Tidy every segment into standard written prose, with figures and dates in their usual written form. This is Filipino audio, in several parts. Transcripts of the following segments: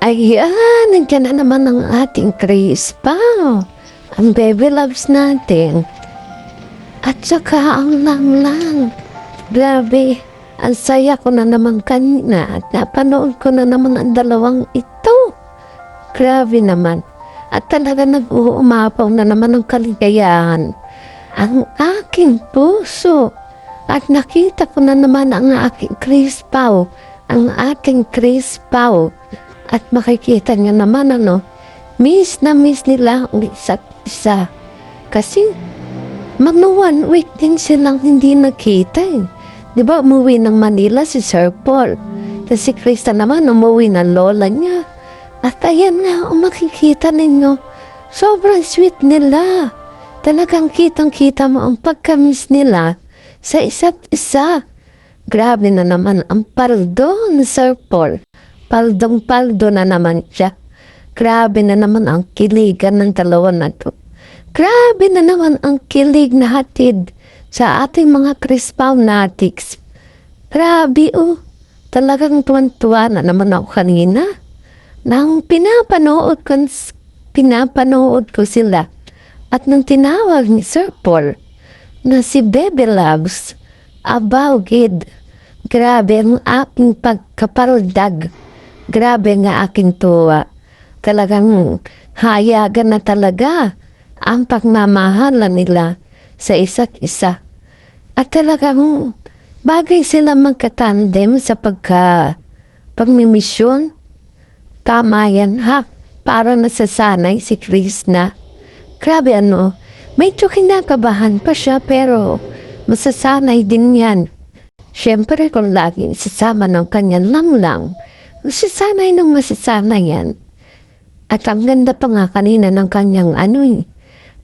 Ayan, nandiyan na naman ang ating Chris Pao. Ang baby loves natin. At saka ang lang. Grabe, ang saya ko na naman kanina at napanood ko na naman ang dalawang ito. Grabe naman. At talaga nag-uumapaw na naman ang kaligayahan. Ang aking puso. At nakita ko na naman ang aking Chris Pao. Ang aking Chris Pao. At makikita niya naman miss na miss nila ang isa't isa. Kasi mag-1 week din silang hindi nakita eh. Di ba umuwi ng Manila si Sir Paul? Tapos si Krista naman umuwi ng lola niya. At ayan nga, makikita ninyo, sobrang sweet nila. Talagang kitang-kita mo ang pagka-miss nila sa isa't isa. Grabe na naman ang paldo ni Sir Paul. Paldong-paldo na naman siya. Grabe na naman ang kiligan ng dalawa na to. Grabe na naman ang kilig na hatid sa ating mga Chris Pao natics. Grabe talagang tuwan-tuwa na naman ako kanina. Nang pinapanood ko sila at nang tinawag ni Sir Paul na si Baby Loves, abawgid. Grabe ang aking pagkapaldag. Grabe nga aking tuwa. Talagang hayagan na talaga ang pagmamahalan nila sa isa't isa. At talagang bagay sila magkatandem sa pagmimisyon. Tama yan ha. Para nasasanay si Chris na. Grabe medyo kinakabahan pa siya pero masasanay din yan. Siyempre kung laging sasama ng kanyang lamlang, masasanay yan. At ang ganda pa nga kanina ng kanyang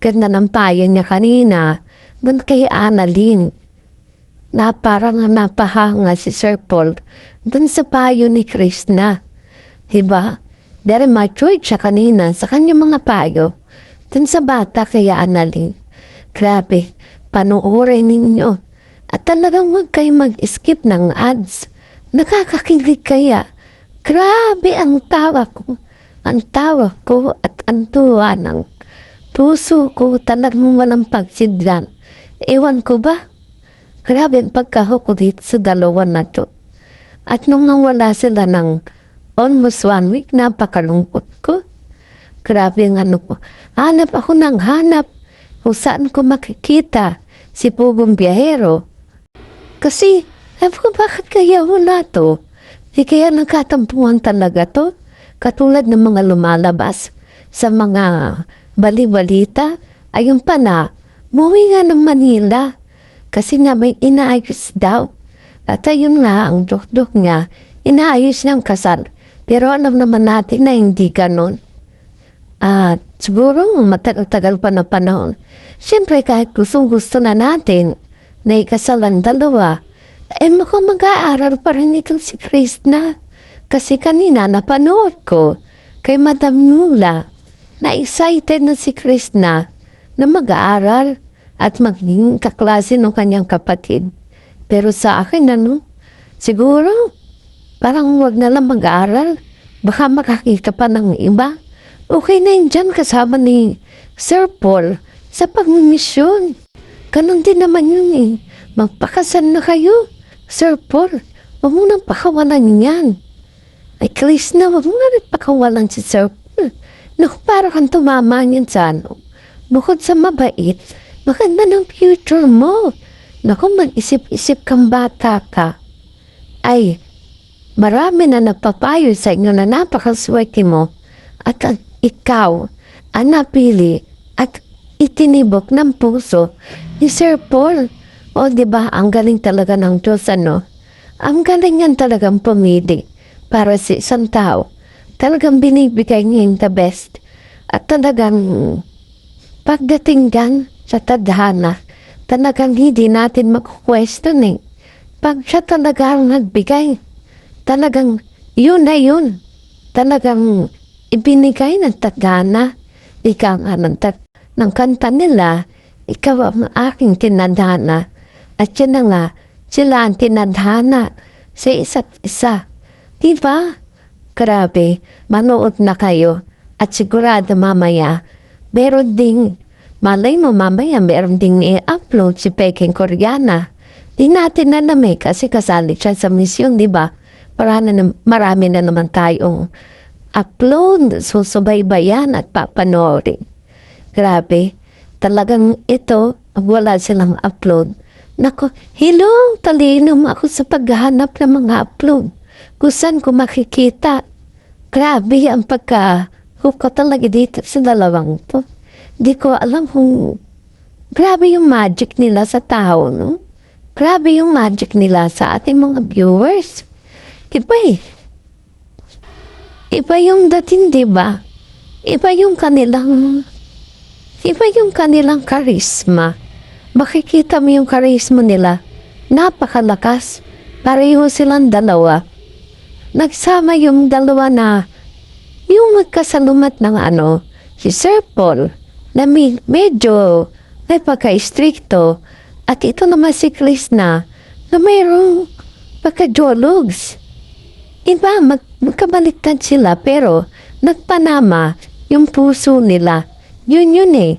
ganda ng payo niya kanina doon kay Annalyn. Na parang napahanga si Sir Paul doon sa payo ni Chris na. Diba? Very matured siya kanina sa kanyang mga payo doon sa bata kay Annalyn. Grabe, panoorin ninyo. At talagang huwag kayo mag-skip ng ads. Nakakakilig kaya. Grabe ang tawa ko. Ang tawa ko at ang tuwa ng puso ko talagang walang pagsidlan. Ewan ko ba? Grabe ang pagkahoko dito sa dalawa na to. At nung nawala sila ng almost 1 week, napakalungkot ko. Grabe ang ko. Hanap ako ng hanap kung saan ko makikita si Pugong Biyahero. Kasi, bakit kaya wala to? Di kaya nagkatampuan talaga to? Katulad ng mga lumalabas sa mga bali-balita, ayun pa na, muwi nga ng Manila. Kasi nga may inaayos daw. At ayun nga, ang dok-dok niya, inaayos niyang kasal. Pero alam naman natin na hindi ganon. At siguro matagal-tagal pa na panahon. Siyempre kahit gusto na natin na ikasal ang dalawa, mukhang mag-aaral pa rin itong si Chris na. Kasi kanina napanood ko kay Madam Nula na excited na si Chris na mag-aaral at maging kaklase ng kanyang kapatid. Pero sa akin siguro parang wag na lang mag-aaral. Baka makakita pa ng iba. Okay na yun dyan kasama ni Sir Paul sa pagmimisyon. Ganon din naman yun eh. Magpakasal na kayo. Sir Paul, huwag mo nang pakawalan yan. Ay, Chris na, huwag mo na rin pakawalan si Sir Paul. Naku, para kang tumama niyan sa Bukod sa mabait, maganda ng future mo. Naku, mag-isip-isip kang bata ka. Ay, marami na nagpapayo sa inyo na napakaswerte mo. At ikaw, ang napili at itinibok ng puso ni Sir Paul. O diba, ang galing talaga ng Diyos Ang galing yan talagang pumili para sa isang tao. Talagang binibigay niya yung the best. At talagang pagdating dyan sa tadhana, talagang hindi natin mag-question eh. Pag siya talagang nagbigay, talagang yun na yun. Talagang ibinigay ng tadhana. Ikaw nga ng kanta nila, ikaw ang aking tinadhana. At yun na nga, sila ang tinadhana sa isa't isa. Diba? grabe, manood na kayo. At sigurado mamaya, meron ding, malay mo mamaya, meron ding i-upload si Peking Koreana. Di natin na kasi kasali siya sa mission, di ba? Marami na naman tayong upload, susubaybayan at papanoorin. Grabe, talagang ito, wala silang upload. Nako, hello, talino mo ako sa paghahanap ng mga upload. Kung saan ko makikita. Grabe ang pagka-hook ko talaga dito sa dalawang to. Di ko alam kung grabe yung magic nila sa tao, no? Grabe yung magic nila sa ating mga viewers. Iba eh. Iba yung dating, di ba? Iba yung kanilang charisma. Makikita mo yung charisma nila. Napakalakas. Pareho silang dalawa. Nagsama yung dalawa na yung magkasalumat ng si Sir Paul na medyo may pagka-stricto at ito naman si Krishna na mayroong pagka-jologs. Iba, magkabaliktad sila pero nagpanama yung puso nila. Yun eh.